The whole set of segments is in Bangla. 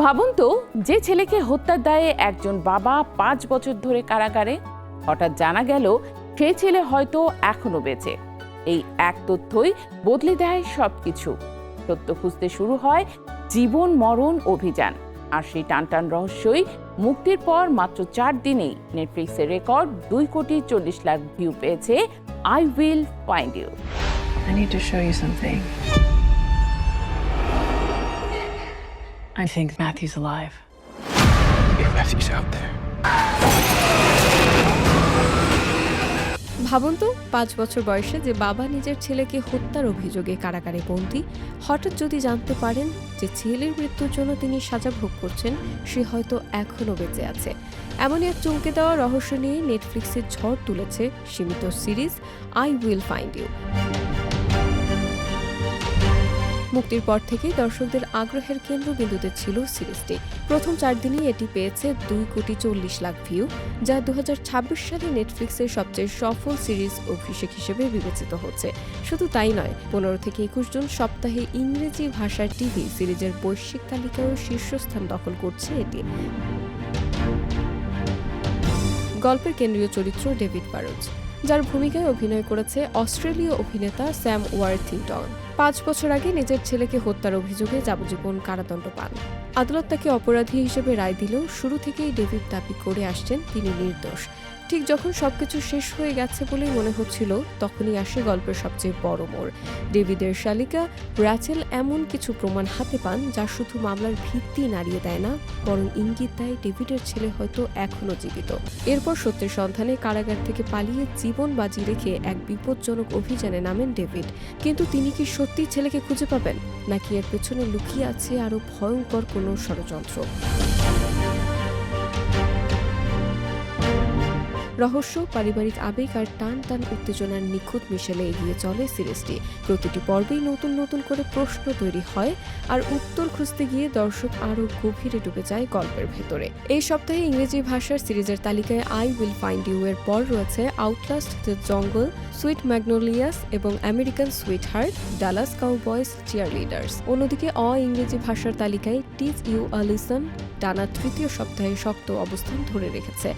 ভাবুন তো, যে ছেলেকে হত্যার দায়ে একজন বাবা 5 বছর ধরে কারাগারে, হঠাৎ জানা গেল সেই ছেলে হয়তো এখনো বেঁচে। এই এক তথ্যই বদলে দেয় সবকিছু। সত্য খুঁজতে শুরু হয় জীবন মরণ অভিযান। আর সেই টানটান রহস্যই মুক্তির পর মাত্র 4 দিনেই নেটফ্লিক্সের রেকর্ড 2,40,00,000 ভিউ পেয়েছে I will find you. I need to show you something. I think Matthew's alive. If Matthew's out there. ভাবুন তো, 5 বছর বয়সে যে বাবা নিজের ছেলেকে হত্যার অভিযোগে কারাগারে বন্দী, হঠাৎ যদি জানতে পারেন যে ছেলের মৃত্যুর জন্য তিনি সাজা ভোগ করছেন, সে হয়তো এখনও বেঁচে আছে। এমনই এক চমকে দেওয়া রহস্য নিয়ে নেটফ্লিক্সের ঝড় তুলেছে সীমিত series I will find you. মুক্তির পর থেকেই দর্শকদের আগ্রহের কেন্দ্রবিন্দুতে ছিল সিরিজটি। প্রথম 4 দিনেই এটি পেয়েছে 2,40,00,000 ভিউ, যা 2026 সালে নেটফ্লিক্সের সবচেয়ে সফল সিরিজ অভিষেক হিসেবে বিবেচিত হচ্ছে। শুধু তাই নয়, 15 থেকে 21 জুন সপ্তাহে ইংরেজি ভাষার টিভি সিরিজের বৈশ্বিক তালিকায়ও শীর্ষস্থান দখল করছে এটি। গল্পের কেন্দ্রীয় চরিত্র ডেভিড বারোজ, যার ভূমিকায় অভিনয় করেছে অস্ট্রেলীয় অভিনেতা স্যাম ওয়ার্থিংটন। 5 বছর আগে নিজের ছেলেকে হত্যার অভিযোগে যাবজ্জীবন কারাদণ্ড পান। আদালত তাকে অপরাধী হিসেবে রায় দিলেও শুরু থেকেই ডেভিড দাবি করে আসছেন তিনি নির্দোষ। ঠিক যখন সবকিছু শেষ হয়ে গেছে বলেই মনে হচ্ছিল, তখনই আসে গল্পের সবচেয়ে বড় মোড়। ডেভিডের শালিকা র্যাচেল এমন কিছু প্রমাণ হাতে পান যা শুধু মামলার ভিত্তি নাড়িয়ে দেয় না, বরং ইঙ্গিত দেয় ডেভিডের ছেলে হয়তো এখনও জীবিত। এরপর সত্যের সন্ধানে কারাগার থেকে পালিয়ে জীবন বাজি রেখে এক বিপজ্জনক অভিযানে নামেন ডেভিড। কিন্তু তিনি কি সত্যি ছেলেকে খুঁজে পাবেন, নাকি এর পেছনে লুকিয়ে আছে আরও ভয়ঙ্কর কোনো ষড়যন্ত্র? রহস্য, পারিবারিক আবেগ আর টান টান উত্তেজনার নিখুঁত মিশেলে এগিয়ে চলে সিরিজটি। প্রতিটি পর্বেই নতুন নতুন করে প্রশ্ন তৈরি হয়, আর উত্তর খুঁজতে গিয়ে দর্শক আরও গভীরে ডুবে যায় গল্পের ভেতরে। এই সপ্তাহে ইংরেজি ভাষার সিরিজের তালিকায় আই উইল ফাইন্ড ইউ এর পর রয়েছে আউটলাস্ট, দ্য জঙ্গল, সুইট ম্যাগনোলিয়াস এবং আমেরিকান সুইটহার্ট, ডালাস কাউবয়েজ চিয়ারলিডার্স। অন্যদিকে ইংরেজি ভাষার তালিকায় টিচ ইউ আ লিসন টানা 3য় সপ্তাহে শক্ত অবস্থান ধরে রেখেছে।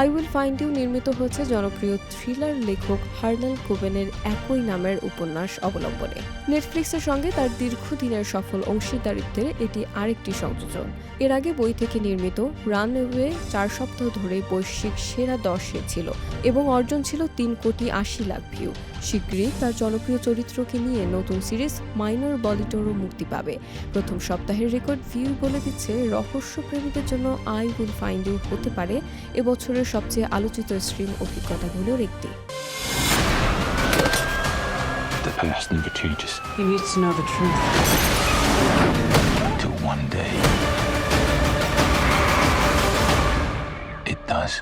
আই উইল ফাইন্ড ইউ নির্মিত হয়েছে জনপ্রিয় থ্রিলার লেখক হার্নাল কোবেনের একই নামের উপন্যাস অবলম্বনে। নেটফ্লিক্সের সঙ্গে তার দীর্ঘদিনের সফল অংশীদারিত্বের এটি আরেকটি সংযোজন। এর আগে বই থেকে নির্মিত রানওয়ে 4 সপ্তাহ ধরে বৈশ্বিক সেরা 10-এ ছিল এবং অর্জন ছিল 3,80,00,000 ভিউ। শীঘ্রই তার জনপ্রিয় চরিত্রকে নিয়ে নতুন সিরিজ মাইনর বলিটোরও মুক্তি পাবে। প্রথম সপ্তাহের রেকর্ড ভিউ বলে দিচ্ছে রহস্যপ্রেমীদের জন্য আই উইল ফাইন্ড ইউ হতে পারে এবছরের সবচেয়ে আলোচিত স্ট্রিম অভিজ্ঞতাগুলোর একটি। The past never changes. He needs to know the truth. Till one day, it does.